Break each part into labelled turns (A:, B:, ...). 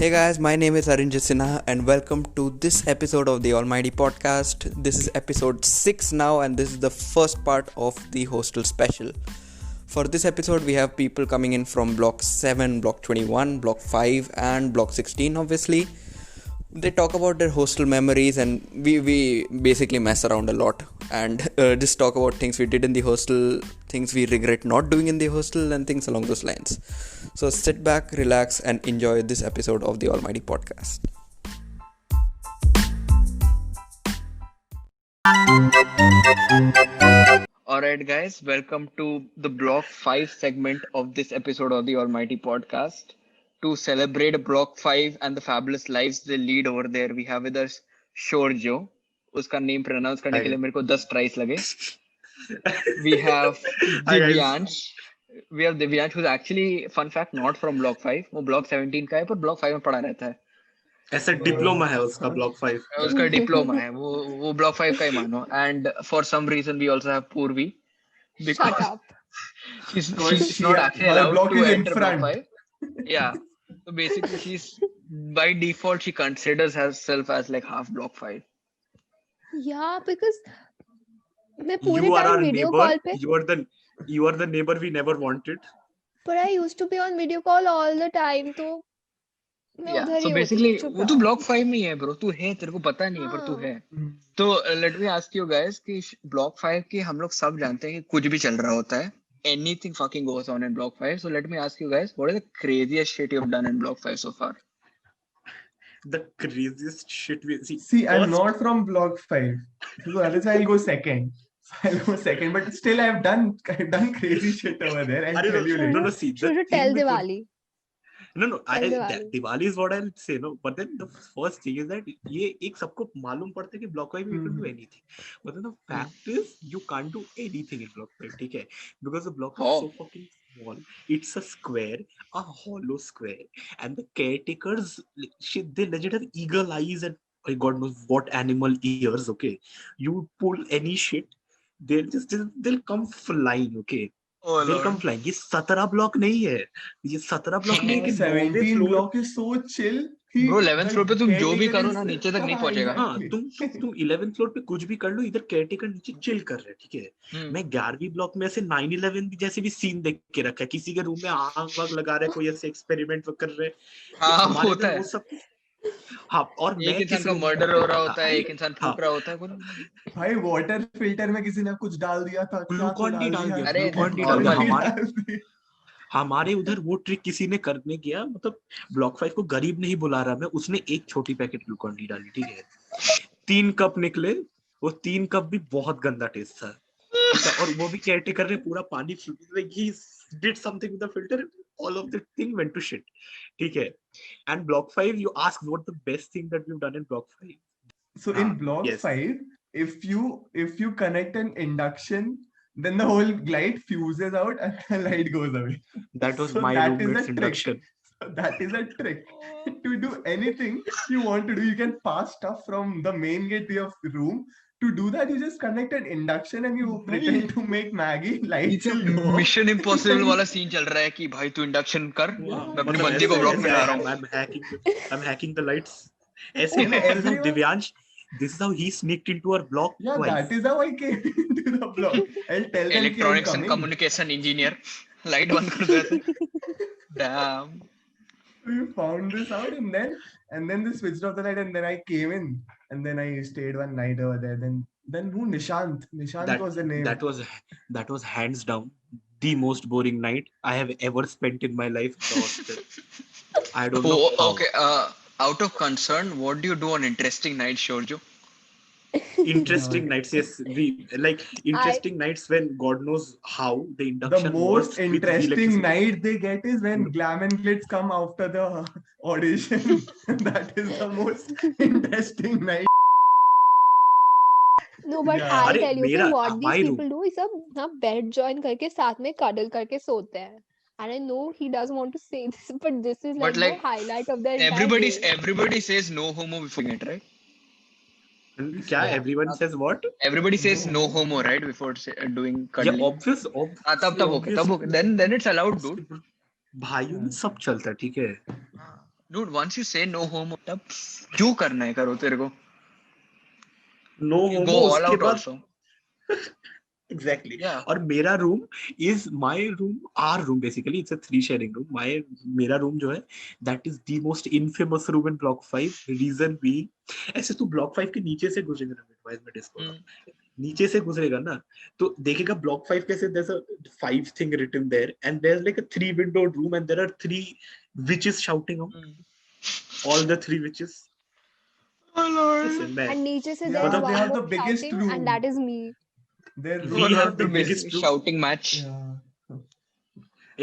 A: Hey guys, my name is Arinjit Sinha and welcome to this episode of the Almighty Podcast. This is episode 6 now and this is the first part of the hostel special. For this episode, we have people coming in from Block 7, Block 21, Block 5 and Block 16 obviously. They talk about their hostel memories and we basically mess around a lot and just talk about things we did in the hostel, things we regret not doing in the hostel and things along those lines. So sit back, relax and enjoy this episode of the Almighty Podcast.
B: Alright, guys, welcome to the Block 5 segment of this episode of the Almighty Podcast. To celebrate Block 5 and the fabulous lives they lead over there, we have with us Shorjo. उसका name pronounce करने के लिए मेरे को 10 tries लगे. We have Divyansh. We have Divyansh, who's actually, fun fact, not from Block 5. वो Block 17 का है, पर Block 5 में पढ़ा रहता है.
C: ऐसा डिप्लोमा है उसका ब्लॉक 5.
B: उसका डिप्लोमा है, वो Block 5 का ही मानो. And for some reason, we also have Purvi.
D: Shut up.
B: She's not actually allowed to enter Block 5. Yeah. So basically, she's by default she considers herself as like half Block 5.
D: Yeah, because मैं पूरे
C: You are
D: time
C: our
D: video
C: neighbor.
D: call पे.
C: You are the neighbor we never wanted.
D: But I used to be on video call all the time, तो मैं
B: Yeah.
D: उधर ही
B: So
D: होती
B: basically,
D: थी, चुप
B: वो तो
D: रहो।
B: Block 5 में ही है, bro. तू है, तेरे को पता नहीं है, पर तू है. तो let me ask you guys कि Block 5 की हम लोग सब जानते हैं कि कुछ भी चल रहा होता है. Anything fucking goes on in Block 5. So let me ask you guys, what is the craziest shit you've done in Block 5 so far?
C: The craziest shit we
E: See, I'm not from Block 5. So that is why I'll go second. But still I've done crazy shit over there. I'll tell you later.
C: No, see.
D: Should
C: the
D: tell
C: thing with-
D: Diwali.
C: No,
D: Tell Diwali.
C: Diwali is what I'll say, no. But then the first thing is that ये एक सबको मालूम पड़ता है कि Block 5 you can do anything. But then the fact is you can't do anything in Block 5, ठीक है? Because the block is so fucking small. It's a square, a hollow square, and the caretakers, they legit have eagle eyes and God knows what animal ears. Okay, you pull any shit, they'll come flying. Okay. Welcome flying. ये 17 block नहीं है. ये 17 block नहीं है.
E: 17 block is so chill.
B: Bro, 11th floor पे तुम जो भी करो ना, नीचे तक नहीं पहुंचेगा.
C: हाँ, तुम 11th फ्लोर पे कुछ भी कर लो, इधर केयरटेकर नीचे चिल कर रहे हैं, ठीक है. मैं 11वीं ब्लॉक में ऐसे 9/11 जैसे भी सीन देख के रखा है. किसी के रूम में आग वाग लगा रहे, कोई ऐसे एक्सपेरिमेंट कर रहे.
B: हाँ,
C: हमारे
B: होता
C: इधर
B: है.
C: वो सब. हाँ, और
B: एक इंसान का मर्डर हो रहा होता है, एक इंसान फूक रहा होता है.
E: भाई वाटर फिल्टर में किसी ने कुछ डाल दिया था.
C: ग्लूकॉन डी डाल दिया.
B: अरे,
C: ग्लूकॉन डी
B: normal
C: डाल दिया. हमारे उधर वो ट्रिक किसी ने करने गया, मतलब ब्लॉक 5 को गरीब नहीं बुला रहा मैं, उसने एक छोटी पैकेट ग्लूकॉन डी डाली, ठीक है. 3 कप निकले, वो 3 कप भी बहुत गंदा टेस्ट था. और वो भी केयरटेकर ने पूरा पानी he did something with the filter, all of the thing went to shit, ठीक है. And Block 5, you ask what the best thing that we've done in Block 5.
E: So in Block 5, if you connect an induction, then the whole light fuses out and the light goes away.
C: That was
E: So
C: my
E: that is
C: roommate's
E: a trick.
C: induction.
E: So that is a trick. To do anything you want to do, you can pass stuff from the main gate to your room. To do that, you just connect an induction and you pretend to make Maggie. Lights will go off.
B: Mission impossible वाला scene चल रहा है कि भाई तू induction कर, मैं अपनी बंदी को ब्लॉक में ला रहा हूँ.
C: I'm hacking the lights. ऐसे
E: everyone-
C: Divyansh, this is how he sneaked into our block
E: Yeah,
C: twice.
E: that is how I came into the block. I'll tell them
B: electronics
E: I'm
B: and
E: coming.
B: Communication engineer, light बंद कर देते. Dam.
E: We found this out and then they switched off the light and then I came in and then I stayed one night over there. Then who? Nishant was the name.
C: That was hands down the most boring night I have ever spent in my life. at the hostel. I don't know.
B: Oh,
C: how.
B: okay. Out of concern, what do you do on interesting nights, Shorjo?
C: Interesting nights, yes. We like interesting nights when God knows how the induction.
E: The most
C: works with
E: interesting
C: electricity.
E: night they get is when Glam and Glitz come after the audition. That is the most interesting night.
D: No, but
E: Yeah.
D: I'll
C: अरे,
D: tell you कि
C: मेरा-
D: what
C: my
D: these
C: room.
D: people do is सब ना bed join करके साथ में cuddle करके सोते हैं. And I know he doesn't want to say this, but this is
B: But
D: like
B: like,
D: the highlight of their entire day.
B: everybody says no homo before it, right?
C: क्या everyone says what?
B: Everybody says no homo, right, before doing cuddling.
C: Yeah, obvious.
B: तब okay. Then it's allowed, dude.
C: भाइयों में सब चलता है, ठीक है.
B: Dude, once you say no homo, तब जो करना है करो तेरे को.
C: No
B: You
C: homo
B: go all
C: उसके
B: out
C: बाद
B: also.
C: Exactly
B: Yeah.
C: और मेरा room is my room our room basically it's a 3 sharing room मेरा रूम जो है that is the most infamous room in block 5 reason be ऐसे तू ब्लॉक 5 के नीचे से गुजरेगा ना वाइज में डिस्को नीचे से गुजरेगा ना तो देखेगा ब्लॉक 5 कैसे there is a 5 thing written there and there is like a 3 windowed room and there are 3 witches shouting out all the 3 witches
B: Oh Lord.
C: listen man
D: And niche se
E: Yeah,
D: there is
C: मतलब
E: they
D: one
E: have
D: more
E: the biggest
D: shouting,
E: room.
D: and that is me.
E: Their
C: We
E: room
C: have
E: has
C: the
E: the
C: biggest room.
B: shouting match.
E: Yeah.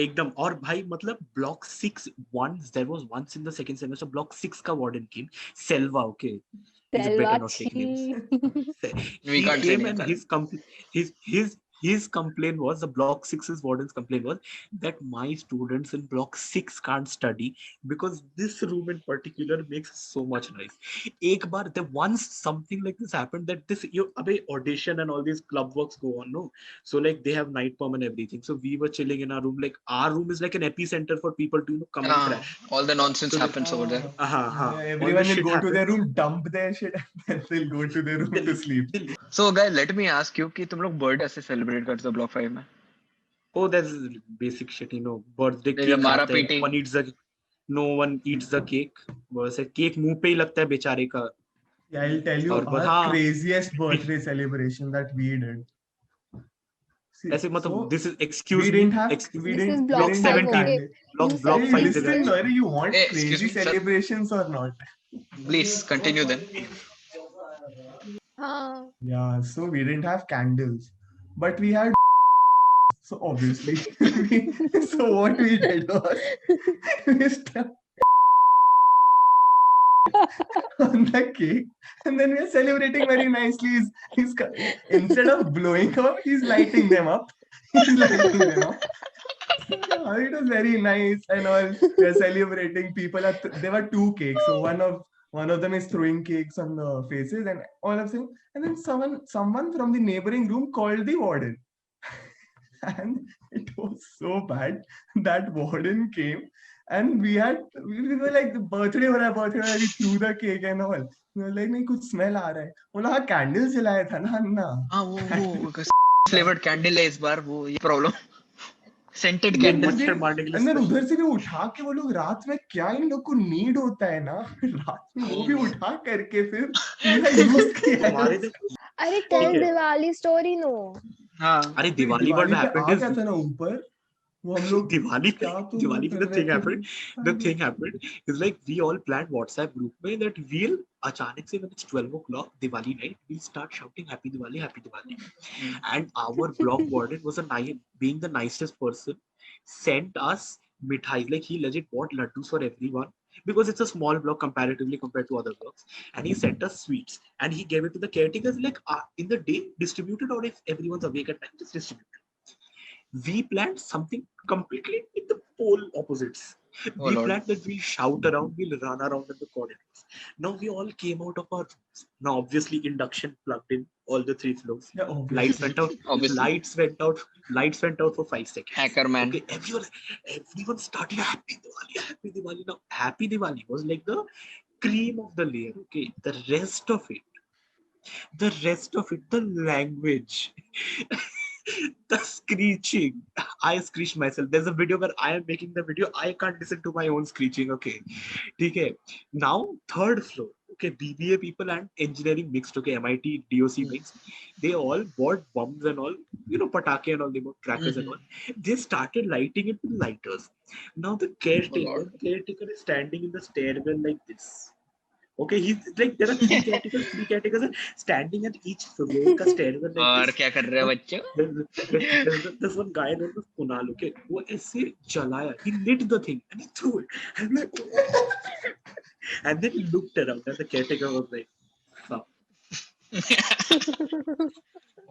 C: एकदम और भाई मतलब block 6 once there was once in the second semester block 6 का warden came Selva okay he's a better not take names
B: We
C: he
B: can't say
C: came
B: names.
C: and his complaint was the block 6's warden's complaint was that my students in block 6 can't study because this room in particular makes so much noise एक बार there once something like this happened that this you अबे audition and all these club works go on no so like they have night perm and everything so we were chilling in our room like our room is like an epicenter for people to come and crash
B: All the nonsense
C: So the-
B: happens over there.
C: yeah,
E: Yeah,
C: all
E: everyone
C: this
E: will
C: shit
E: go to their
C: happens.
E: room, dump their shit, and then they'll go to their room to sleep.
B: So guys, let me ask you कि तुम लोग birthday कैसे celebrate करते हो block 5 में?
C: Oh, that's basic shit, you know. Birthday
B: There's a
C: cake
B: मारा
C: आता है.
B: PT.
C: No one eats the cake. बस केक मुंह पे ही लगता है बेचारे का.
E: Yeah, I'll tell you
C: और बस
E: our
C: हाँ
E: craziest birthday celebration that we did. See,
C: ऐसे मतलब
E: so
C: this is
E: we
C: excuse me
E: didn't have
C: excuse
E: we
C: me
D: This is
E: didn't we
D: block
C: block
E: didn't have
D: 5,
C: 17
D: okay?
E: candle.
C: block
D: You
C: block
D: said
E: Hey,
C: 5
D: block
E: listen,
D: 5.
E: Nori, you want
B: Hey,
E: crazy
B: excuse me, sir.
E: celebrations or not?
B: Please continue then.
D: हाँ.
E: Yeah, so we didn't have candles, but we had. So obviously, so what we did was we stuck on the cake, and then we are celebrating very nicely. Instead of blowing up, he's lighting them up. He's lighting them up. Yeah, it was very nice and all. We are celebrating. People are. There were two cakes, so one of them is throwing cakes on the faces, and all of them. And then someone from the neighboring room called the warden, and it was so bad that warden came. And we were like the birthday हो रहा है birthday हो रहा है. We threw the cake and all. We were like नहीं कुछ smell आ रहा है. बोला हाँ candles जलाया था ना अन्ना.
B: हाँ वो फ्लेवर्ड कैंडल है इस बार वो ये प्रॉब्लम सेंटेड
C: ये
B: कैंडल.
C: मच्छर मारने के लिए
E: अंदर
C: special.
E: उधर से भी उठा के वो लोग रात में क्या इन लोग को नीड होता है ना रात में वो भी उठा करके फिर पूरा यूज किया है.
C: हमारे तो
D: अरे
C: ठीक
D: tell
C: है
D: Diwali story no.
B: हाँ
C: अरे
E: फिर
C: दिवाली what
E: दिवाली पे
C: happened
E: आ
C: is
E: गया था ना ऊपर वो हम लोग
C: Diwali
E: क्या तो
C: Diwali
E: कर
C: the
E: रहे
C: thing
E: थे.
C: happened the thing happened is like we all planned WhatsApp group में that we'll अचानक से when it's 12 o'clock Diwali night we'll start shouting happy Diwali and our block warden was being the nicest person sent us mithais like he legit bought laddus for everyone because it's a small block comparatively compared to other blocks and he sent us sweets and he gave it to the caretakers like in the day distributed or if everyone's awake at night just distribute we planned something completely in the pole opposites.
B: Oh
C: We
B: Lord.
C: planned that we'll shout around, we'll run around in the corridors. Now we all came out of our rooms. Now obviously induction plugged in all the 3 floors.
E: Yeah,
C: Lights
E: obviously.
C: went out.
B: Obviously.
C: Lights went out for 5 seconds.
B: Hacker man.
C: Okay, everyone started happy Diwali. Now happy Diwali was like the cream of the layer. Okay, the rest of it, the language. The screeching. I screeched myself. There's a video where I am making the video. I can't listen to my own screeching. Okay. Okay. Now, third floor. Okay. BBA people and engineering mixed. Okay. MIT, DOC mixed. They all bought bombs and all, patake and all, they bought crackers and all. They started lighting it with lighters. Now, the caretaker is standing in the stairwell like this. Okay, he's like there are 3 categories are standing at each floor का stairwell like
B: और
C: this.
B: क्या कर रहे हो बच्चे?
C: There's one guy named Kunal. Okay, वो ऐसे जलाया. He lit the thing and he threw it. I'm like, oh. And then he looked around and the caretaker was like, fuck.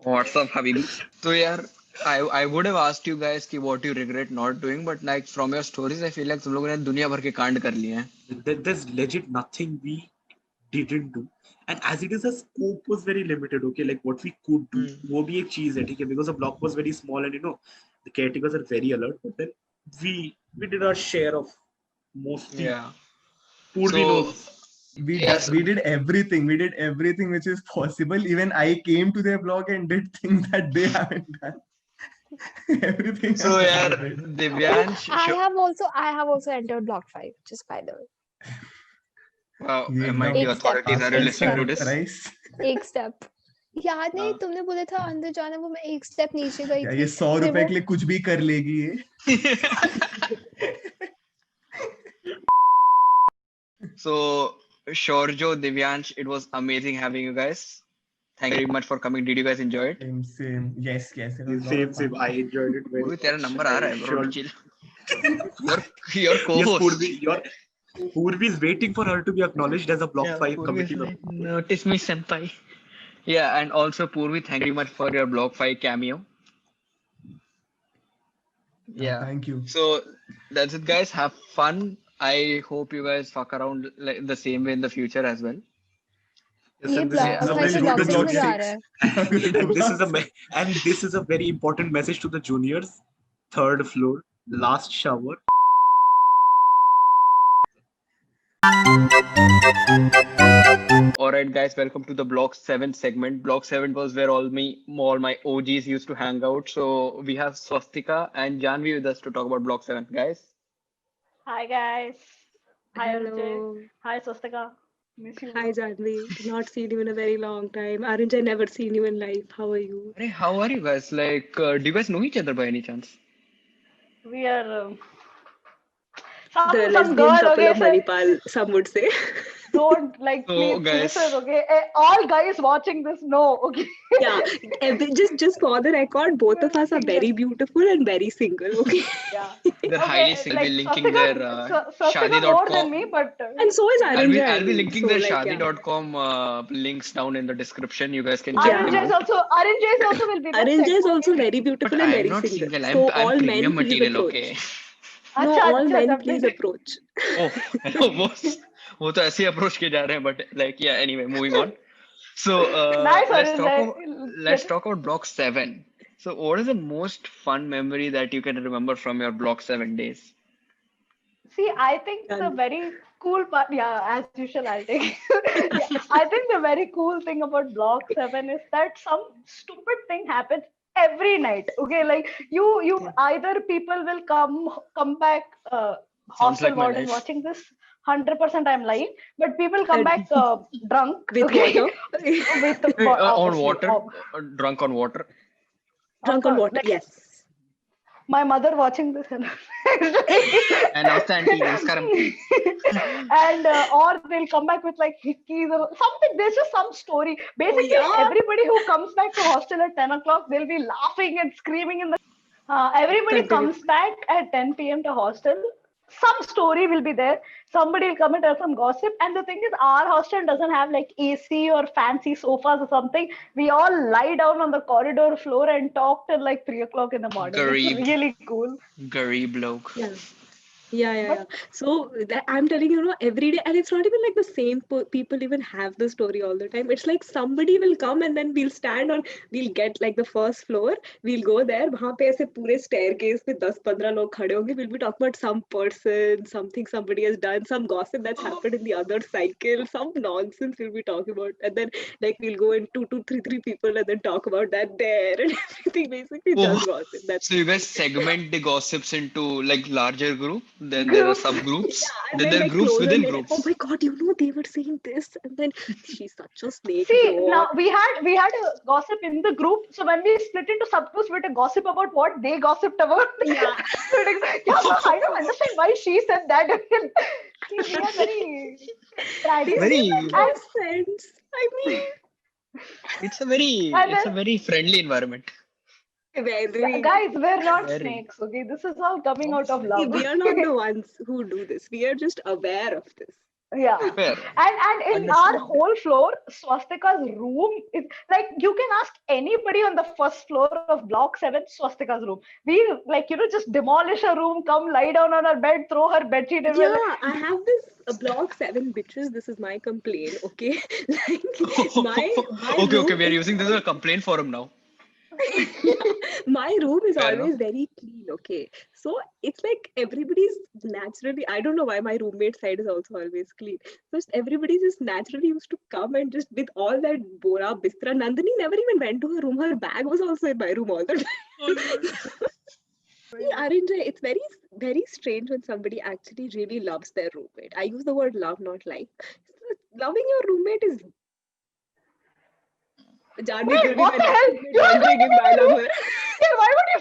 B: What's up, Habibi? So यार, I would have asked you guys कि what you regret not doing, but like from your stories, I feel like तुम लोगों ने दुनिया भर के कांड कर लिए हैं.
C: There's legit nothing we didn't do. And as it is, the scope was very limited. Okay, like what we could do, वो भी एक चीज है, ठीक है? Because the block was very small and the caretakers are very alert. But then we did our share of mostly.
B: Yeah.
C: Purvi
B: So
C: knows.
B: yes,
E: we did everything. We did everything which is possible. Even I came to their blog and did things that they haven't done. Everything
B: so
E: has
B: yeah,
E: happened.
B: Divyansh,
D: I have also entered block 5, just by the way.
B: wow,
E: ये
B: MIT
E: एकदम
D: एक step,
B: authorities are you
D: एक
B: listening to
D: step,
B: this?
E: Surprise
D: एक step. याद नहीं,
B: हाँ.
D: तुमने बोला था अंदर जाना, वो मैं एक स्टेप नीचे गई
E: या
D: थी,
E: ये 100
D: फिर
E: रुपए
D: वो
E: के लिए कुछ भी कर लेगी ये.
B: So Shorjo, Divyansh, it was amazing having you guys. Thank you very much for coming. Did you guys enjoy it?
E: Same. Yes, yes. It was a lot
C: Same,
E: of
C: same.
E: fun.
C: I enjoyed it very
B: Purvi, तेरा
C: much.
B: number आ रहा है, bro.
C: Sure.
B: Chill. Your
C: Yes,
B: co-host.
C: Purvi is waiting for her to be acknowledged as a Block
B: Yeah,
C: 5
B: Purvi is
C: committee
B: like,
C: member.
B: notice me, senpai. Yeah, and also Purvi, thank you very much for your Block 5 cameo. Yeah.
E: Thank you.
B: So that's it, guys. Have fun. I hope you guys fuck around like the same way in the future as well.
C: Yes,
D: ये
C: and this
B: Yeah.
C: is a
D: block 5 से
C: message
D: block
C: to the
D: 6 में जा
C: juniors.
D: रहा है।
C: And this is a very important message to the juniors. Third floor, last shower.
B: All right, guys, welcome to the Block 7 segment. Block 7 was where all my OGs used to hang out. So we have Swastika and Janvi with us to talk about Block 7, guys.
F: Hi guys. Hi Arunjay.
G: Hello.
F: Hi Swastika. Miss you.
G: Hi Janvi. Not seen you in a very long time. Arunjay, never seen you in life. How are you?
B: Hey, how are you guys? Like, do you guys know each other by any chance?
F: We are
G: The
F: some
G: lesbian
F: girl,
G: couple
F: okay,
G: of
F: so
G: Manipal, some would say.
F: don't like
B: So,
F: please
B: guys-
F: listen, okay. All guys watching this know, okay.
G: Yeah. Just for the record, both of us are very beautiful and very single. Okay.
F: Yeah.
B: They're
F: Okay,
B: highly single.
F: like
B: linking
F: Swastika,
B: their
F: Swastika more than
B: shadi.com.
F: me, but
G: And so is Arunjay.
B: I'll be linking
G: so,
B: their
G: like, yeah.
B: shadi.com links down in the description. You guys can check them
F: Arunjay's
B: out.
F: also will be there.
G: Arunjay is
F: Check,
G: also
F: okay.
G: very
B: But
G: beautiful and
B: I'm
G: very
B: not
G: single.
B: single.
G: So
B: I'm
G: all men
B: premium
G: please
B: material,
G: approach.
B: okay?
G: No,
F: अच्छा,
G: all
F: अच्छा,
G: men
F: तब
G: please
F: नहीं-
G: approach.
B: Oh, वो तो ऐसे ही approach किए जा रहे हैं, but like yeah. Anyway, moving on. So
F: Nice,
B: let's
F: Arunjay.
B: talk about Block 7. So what is the most fun memory that you can remember from your Block 7 days?
F: See, I think the
G: Done.
F: very cool part, yeah, as usual, I'll take it. Yeah, I think the very cool thing about Block 7 is that some stupid thing happens every night. Okay, like you
G: Yeah.
F: either people will come back,
B: Sounds
F: hostel
B: like my
F: warden
B: life.
F: watching this. 100% I'm lying, but people come back drunk
G: With
F: okay,
G: water.
F: with
B: On
F: obviously,
B: water, drunk on water.
G: Drunk on
F: course,
G: water.
F: like,
G: Yes.
F: My mother watching this and
B: And also auntie, namaskaram.
F: and or they'll come back with like hickeys or something. There's just some story. Basically,
G: yeah.
F: everybody who comes back to hostel at 10 o'clock, they'll be laughing and screaming in the. Everybody
G: Continue.
F: comes back at 10 p.m. to hostel. Some story will be there. Somebody will come and tell some gossip. And the thing is, our hostel doesn't have like AC or fancy sofas or something. We all lie down on the corridor floor and talk till like 3 o'clock in the morning.
B: Garib.
F: It's really cool.
B: Garib log.
G: Yeah. Yeah.
F: But-
G: So I'm telling you, every day, and it's not even like the same people even have the story all the time. It's like somebody will come and then we'll get like the first floor. We'll go there. वहाँ पे ऐसे पूरे staircase पे 10-15 लोग खड़े होंगे. We'll be talking about some person, something somebody has done, some gossip that's happened in the other cycle, some nonsense we'll be talking about, and then like we'll go in 2 to 3 people and then talk about that there and everything. Basically, just gossip. That's
B: So you guys segment the gossips into like larger group. Then there are
F: Groups.
B: subgroups.
G: and
B: Then there are
G: like
B: groups
G: closer,
B: within
G: they're
B: groups.
G: like, oh my god, they were saying this, and then she's such a snake.
F: See,
G: bro.
F: now we had a gossip in the group. So when we split into subgroups, we had to gossip about what they gossiped about.
G: Yeah.
F: So it is- yeah, but I don't understand why she said that. See, we are very tragic.
B: Very.
G: Makes sense. I mean,
B: It's a very.
F: And
B: It's a
F: then-
B: very friendly environment.
G: very.
F: Guys, we're not
B: Very.
F: snakes. Okay, this is all coming out of
G: See,
F: love.
G: we are not the ones who do this. We are just aware of this.
F: Yeah.
B: Fair.
F: And in our whole floor, Swastika's room is like you can ask anybody on the first floor of Block 7, Swastika's room. We just demolish her room, come lie down on her bed, throw her bedsheet and we're
G: Yeah,
F: like,
G: I have this Block 7 bitches. This is my complaint, okay? Like my
B: Okay.
G: room
B: We are
G: is
B: using this as a complaint forum now.
G: My room is
B: Fair
G: always
B: enough.
G: very clean, okay? So it's like everybody's naturally, I don't know why my roommate side is also always clean. So everybody just naturally used to come and just with all that bora, bistra. Nandini never even went to her room. Her bag was also in my room all the time. See, Arinjay, it's very, very strange when somebody actually really loves their roommate. I use the word love, not like. So loving your roommate is. Janvi
F: Wait,
G: will be
F: what
G: my
F: the
G: next
F: hell?
G: roommate
F: You are
G: wondering
F: going
G: if
F: to
G: I
F: be
G: love
F: my
G: her.
F: Yeah, why would you?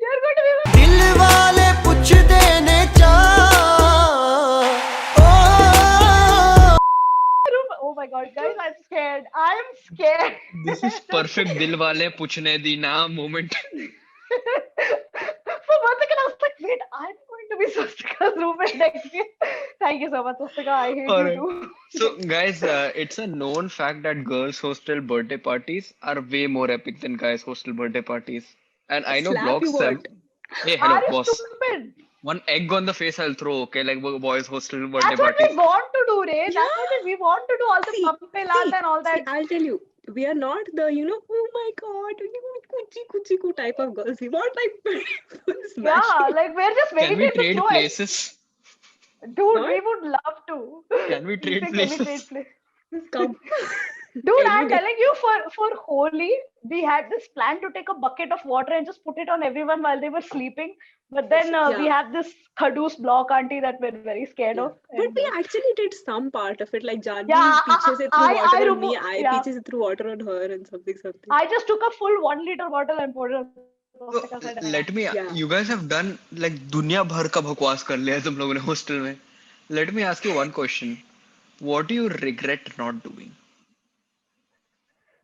F: You're going to be my
H: दिल वाले पुछदे ने चा ओ
F: room. Oh my god, guys, I'm scared. I'm scared.
B: This is perfect Dil Wale Puchne Di Na moment.
F: For one second, I was like, wait, I'm going to be Swastika's roommate next year. Thank you so much, Swastika. I hate you
B: Alright.
F: too.
B: So, guys, it's a known fact that girls' hostel birthday parties are way more epic than guys' hostel birthday parties. And I know
G: Slap
B: Block
G: you
B: 7.
G: what?
B: Hey, hello,
F: Are you
B: boss.
F: stupid?
B: One egg on the face I'll throw, okay? Like boys' hostel birthday
F: That's what
B: parties.
F: we want to do, Ray. That's
G: Yeah.
F: what we want to do. All the
G: See,
F: pampelat and all that.
G: I'll tell you, we are not the, oh my god, kuchi kuchi ku type of girls. We want like full
F: Yeah,
G: smashing.
F: like we're just
B: Can we
F: waiting to
B: trade
F: throw it.
B: places?
F: Dude,
G: What?
F: we would love to.
B: Can we trade
F: Can we trade
B: places?
F: places?
G: Come.
F: Dude, I'm
G: Anyway,
F: telling you, for Holi, we had this plan to take a bucket of water and just put it on everyone while they were sleeping. But then we
G: yeah,
F: have this Khadoos block auntie that we're very scared
G: yeah.
F: of.
G: But
F: And
G: we actually did some part of it. Like Janvi
F: yeah,
G: peaches it through water
F: I
G: on me,
F: remove.
G: I
F: Yeah,
G: peaches it through water on her, and something.
F: I just took a full 1 liter bottle and poured it on
B: So,
F: Swastika's head.
B: let me.
G: Yeah.
B: You guys have done like दुनिया भर का बकवास कर लिया है तुम लोगों ने hostel में. Let me ask you one question. What do you regret not doing?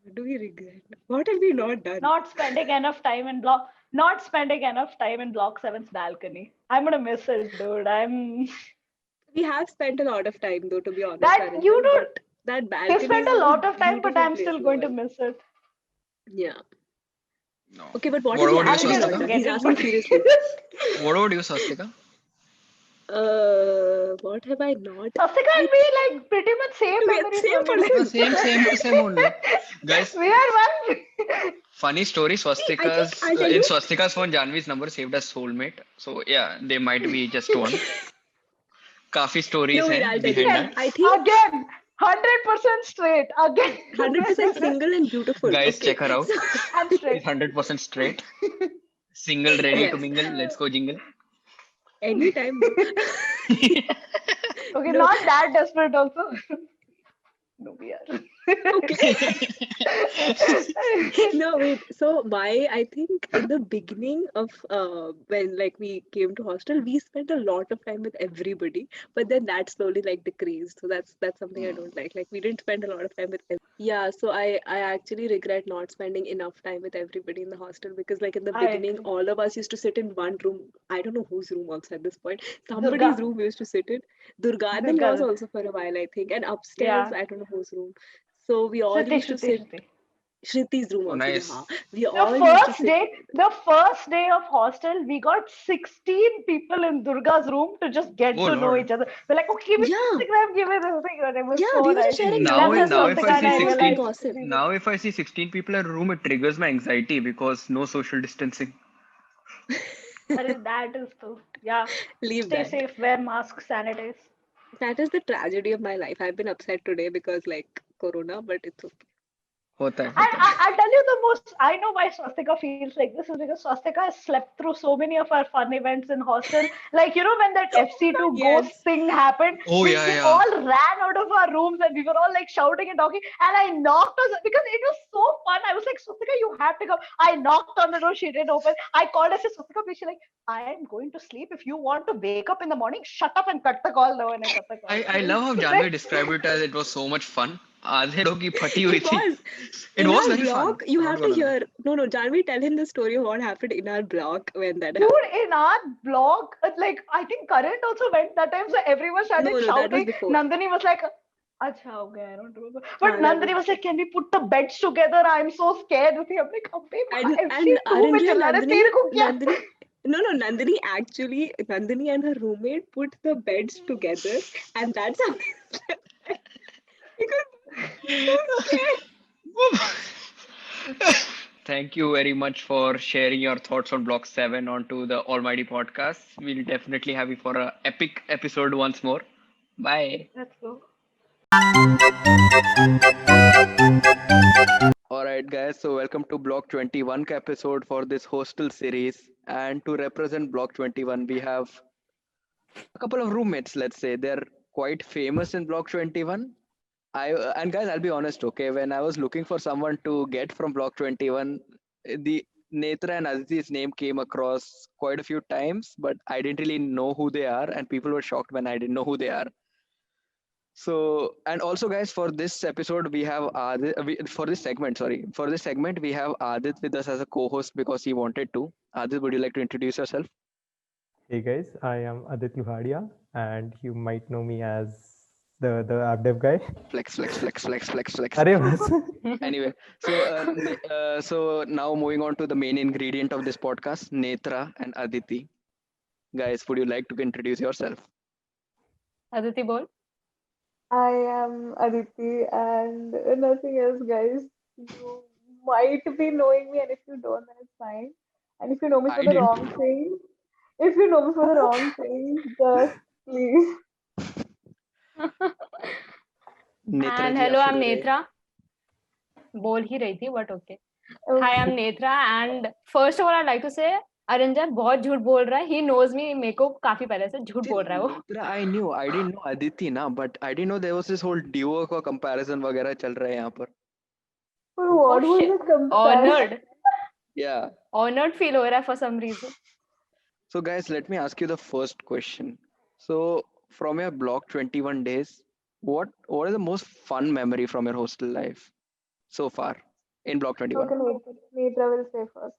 G: What do we regret? What have we not done?
F: Not spending enough time in block. Not spending enough time in Block 7's balcony. I'm gonna miss it, dude.
G: We have spent a lot of time, though, to be honest,
F: That
G: Arinjay,
F: you don't.
G: but that
F: We
G: balcony
F: spent
G: is
F: a
G: the
F: lot
G: most
F: of time, but
G: beautiful
F: I'm
G: place
F: still
G: in the
F: going to
G: world.
F: miss it.
G: Yeah.
B: No.
G: Okay, but what
B: What
G: have we
B: about you,
G: actually
F: Arinjay
G: not
F: doesn't
B: Swastika?
G: done?
F: get
G: He's
F: it,
G: asking
F: but
G: seriously.
B: What about you, Swastika?
G: What have I not?
F: Swastika and me like pretty much same
G: We are
F: memories
G: same
F: only.
B: No,
G: person.
B: same only. Guys,
F: We are one.
B: funny story.
G: See, I think
B: Swastika's
G: I'll tell
B: in
G: you.
B: Swastika's phone, Janvi's number saved as soulmate. So yeah, they might be just one. काफी stories
G: No, wait,
B: हैं
G: I'll tell you.
B: behind
F: Again,
B: that.
G: I think
F: again, 100% straight. Again,
G: 100% single and beautiful.
B: Guys,
G: Okay.
B: check her out.
G: So,
F: and
B: She's
F: straight.
B: 100% straight. Single, ready to
G: yes,
B: mingle. Let's go jingle.
G: anytime, bro.
F: Okay,
G: No,
F: not that desperate also. No, we are.
G: okay. No, wait. So I think in the beginning of when like we came to hostel, we spent a lot of time with everybody, but then that slowly like decreased. So that's something I don't like. Like we didn't spend a lot of time with yeah. So I actually regret not spending enough time with everybody in the hostel because like in the
F: I
G: beginning,
F: agree.
G: all of us used to sit in one room. I don't know whose room also at this point. Somebody's
F: Durga.
G: room we used to sit in. Durga, and then yours
F: Durga.
G: also for a while, I think. And upstairs,
F: Yeah.
G: I don't know whose room. So we all
F: Shruti,
G: used to
F: Shruti,
G: sit.
F: Shruti.
G: Shriti's room
B: Oh,
G: also,
B: nice.
G: yeah. We all used to sit.
F: The first day of hostel, we got 16 people in Durga's room to just get
B: Oh
F: to know
B: Lord.
F: each other. We're like, okay, give me
G: Yeah,
F: Instagram, give me this thing. It was
G: yeah,
F: so
G: we were
F: nice.
G: just sharing
B: Now,
F: That's
G: numbers
F: how
B: now
G: and
B: if
F: Swastika
B: I
F: and
B: see
F: I
G: gossip and
B: 16,
F: realized.
G: gossip.
B: now if I see 16 people in a room, it triggers my anxiety because no social distancing.
F: That is true. Yeah.
G: Leave
F: Stay
G: that.
F: safe, wear masks, sanitize.
G: That is the tragedy of my life. I've been upset today because like Corona, but it's okay.
B: होता है,
F: And
B: होता है.
F: I'll tell you the most, I know why Swastika feels like this is because Swastika has slept through so many of our fun events in hostel. Like, you know, when that FC2 ghost
G: Yes.
F: thing happened,
B: Oh
F: we
B: yeah.
F: all ran out of our rooms and we were all like shouting and talking. And I knocked on because it was so fun. I was like, Swastika, you have to come. I knocked on the door, she didn't open. I called her, I said, Swastika, please. She's like, I am going to sleep. If you want to wake up in the morning, shut up and cut the call now. And I cut the call.
B: I love how Janvi described it as it was so much fun. आधे लोग की फटी हुई
G: It
B: थी.
G: was.
B: It
G: In
B: was
G: our
B: very fun.
G: blog, you
B: I'm not
G: have to
B: gonna lie.
G: hear. No, Janvi, tell him the story of what happened in our blog when that
F: Dude,
G: happened.
F: in our blog, like I think Current also went that time, so everyone started
G: No, that was
F: shouting.
G: before.
F: Nandini was like, Acha, okay, I don't remember. But
G: that
F: Nandini
G: was
F: was like, can we put the beds together? I'm so scared. I'm like, Abbe,
G: and
F: FC2 में
G: Arinjay,
F: चला रहा है, तेरे को क्या?
G: Nandini actually, Nandini and her roommate put the beds together, and that's how because so scared.
B: thank you very much for sharing your thoughts on Block 7 onto the Almighty podcast. We'll definitely have you for a epic episode once more. Bye.
F: Let's go.
A: Alright, guys, so welcome to Block 21 ka episode for this hostel series. And to represent Block 21, we have a couple of roommates, let's say. They're quite famous in Block 21. And guys, I'll be honest, okay, when I was looking for someone to get from Block 21, the Netra and Aditi's name came across quite a few times, but I didn't really know who they are, and people were shocked when I didn't know who they are. So, and also, guys, for this episode, we have for this segment, sorry, for this segment, we have Adit with us as a co-host because he wanted to. Adit, would you like to introduce yourself?
I: Hey guys, I am Adit Luhadia, and you might know me as the app dev guy.
A: Flex, flex, flex, flex, flex, flex.
I: Arey bas.
A: Anyway, so now moving on to the main ingredient of this podcast, Netra and Aditi. Guys, would you like to introduce yourself?
F: Aditi bol.
J: I am Aditi and nothing else, guys. You might be knowing me, and if you don't, then it's fine. And if you know me
A: I
J: for the
A: didn't.
J: wrong thing, if you know me for the wrong thing, just please.
A: Netra
F: And
A: ji,
F: hello,
A: आप
F: I'm
A: शुरू करिए.
F: Netra. बोल ही रही थी, but okay. Hi,
J: Okay.
F: I'm Netra, and first of all, I'd like to say, Aranjan बहुत झूठ बोल रहा है. He knows me. मेरे को काफी पहले से झूठ बोल रहा है वो.
A: Netra, I knew. I didn't know Aditi ना, but I didn't know there was this whole duo का comparison वगैरह चल रहा है यहाँ पर.
J: For what
F: Oh
J: was
F: shit.
J: the comparison?
F: Honored.
A: Yeah.
F: Honored feel हो रहा है for some reason.
A: So guys, let me ask you the first question. So from your Block 21 days, what is the most fun memory from your hostel life so far in Block 21?
J: Okay, Netra will say first.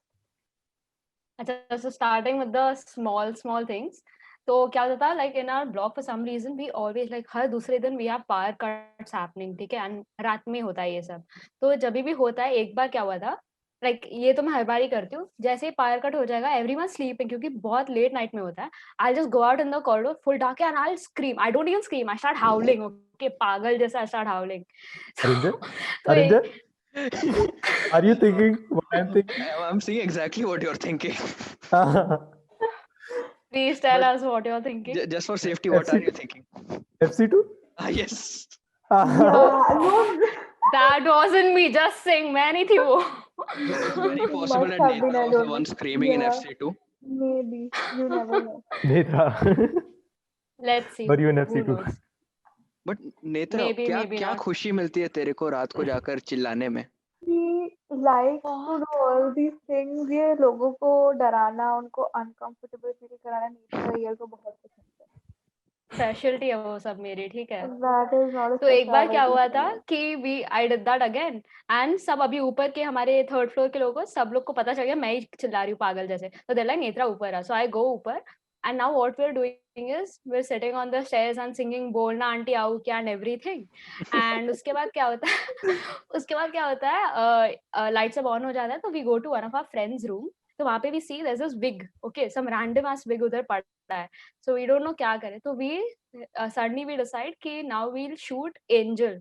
F: अच्छा, so starting with the small things. तो क्या होता था, like in our block for some reason we always like हर दूसरे दिन we have power cuts happening, ठीक है, and रात में होता है ये सब. तो जब भी होता है, एक बार क्या हुआ था, like ये तो मैं हर बार ही करती हूँ, जैसे ही power cut हो जाएगा everyone sleeping क्योंकि बहुत late night में होता है. I'll just go out in the corridor full dark and I'll scream. I don't even scream, I start howling. Okay, पागल जैसा I start howling.
I: Arinjan?
F: तो
I: Arinjan? Are you thinking what I'm thinking?
A: I'm seeing exactly what you're thinking.
F: please tell
A: But
F: us what you're thinking.
A: just for safety, what are you
I: FC2?
A: thinking?
I: FC2?
A: Yes.
J: Yeah, no,
F: That wasn't me, just saying. मैं नहीं थी वो.
A: Very possible
J: must
A: that
J: have been,
A: Netra
J: I
A: was the
J: don't know.
A: one screaming in
J: Yeah,
A: FC2.
J: maybe. You never know.
I: Netra.
F: Let's see.
I: Were you in
F: Who
I: FC2?
F: knows?
A: But Netra,
F: Maybe,
A: क्या
F: maybe
A: क्या
F: not.
A: खुशी मिलती है तेरे को रात को जाकर चिल्लाने में?
J: He likes to do all these things. ये लोगों को डराना, उनको uncomfortable feel कराना नेत्रा रियल को बहुत पसंद है.
F: स्पेशलिटी है वो सब मेरी, ठीक है.
J: That is not a
F: तो एक बार क्या
J: specialty
F: हुआ
J: for
F: था
J: me.
F: कि I did that again and सब अभी ऊपर के हमारे थर्ड फ्लोर के लोगों को सब लोग को पता चल गया मैं ही चिल्ला रही हूँ पागल जैसे. तो दे लाइक नेत्रा ऊपर है. सो आई गो ऊपर and now what we are doing is we are sitting on the stairs and singing बोलना आंटी आओ क्या एंड एवरीथिंग. एंड उसके बाद क्या होता है उसके बाद क्या होता है लाइट सब ऑन हो जाता है. तो we go to one of our friends room. तो वहां पे भी see there is this wig. Okay, some random ass wig उधर पड़ा है. सो वी डोंट नो क्या करें. तो वी suddenly we decide कि now we'll shoot Angel.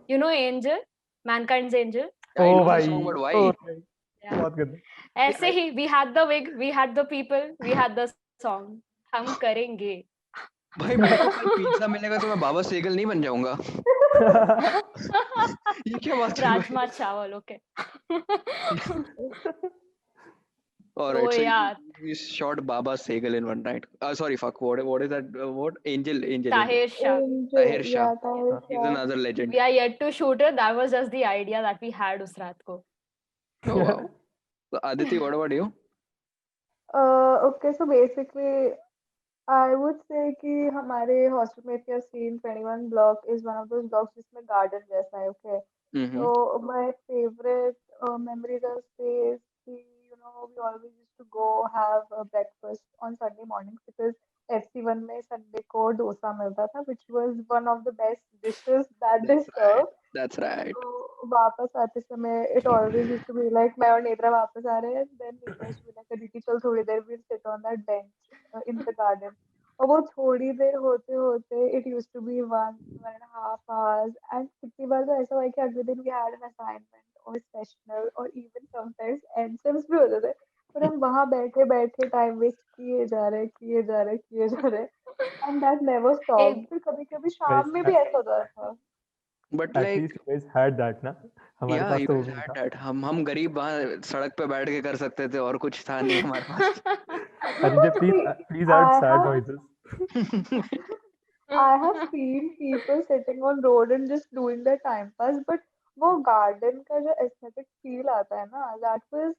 F: You know Angel? Mankind's Angel?
A: I
I: Oh,
A: know the
I: bhai.
A: song, but why?
I: Oh, bhai.
F: Yeah.
I: बहुत गंदा.
F: ऐसे ही we had the wig, we had the people, we had the song. हम करेंगे.
A: भाई मेरे को कल pizza मिलेगा तो मैं बाबा सेगल नहीं बन जाऊंगा. ये क्या बात है?
F: राजमा चावल, okay.
A: All
F: So
A: right, so
F: yeah,
A: you shot Baba Segal in one night. Sorry, fuck. What is that? What Angel?
F: Tahir Shah.
J: Angel,
A: Tahir Shah.
J: yeah, Tahir
A: He's
J: Shah.
A: another legend.
F: We are yet to shoot it. That was just the idea that we had उस रात को.
A: Oh wow. So Aditi, what about you?
J: Okay, so basically, I would say कि हमारे hostel में if you have seen 21 block is one of those blocks जिसमें garden जैसा है. Okay,
A: Mm-hmm.
J: so my favorite memories are stays. We always used to go have a breakfast on Sunday mornings because FC1 में Sunday को डोसा मिलता था, which was one of the best dishes that they
A: That's right.
J: serve.
A: That's right.
J: तो वापस आते समय it always used to be like मैं और नेत्रा वापस आ रहे हैं, then Netra used to be like, "Aditi, चल थोड़ी देर we'll sit on that bench in the garden." और वो थोड़ी देर होते होते it used to be 1.5 hours and कितनी बार तो ऐसा हुआ है कि अगले दिन वी हैड एन असाइनमेंट और सेशनल और इवन समटाइम्स एंसेम्स भी होते थे, पर हम वहां बैठे बैठे टाइम वेस्ट किए जा रहे एंड दैट नेवर स्टॉप।
D: एक
J: फिर कभी कभी
I: Guys,
J: शाम में भी ऐसा होता था।
B: But
I: at
B: like,
I: least you guys had that ना, हमारे
B: yeah,
I: पास
B: you
I: तो वो
B: guys
I: भी नहीं
B: had
I: था.
B: that. हम गरीब वहाँ सड़क पे बैठ के कर सकते थे और कुछ था नहीं हमारे पास.
I: Arijay, please
J: See,
I: please add
J: I
I: sad
J: have
I: noises.
J: I have seen people sitting on road and just doing their time pass, but वो garden का जो aesthetic feel आता है ना, that was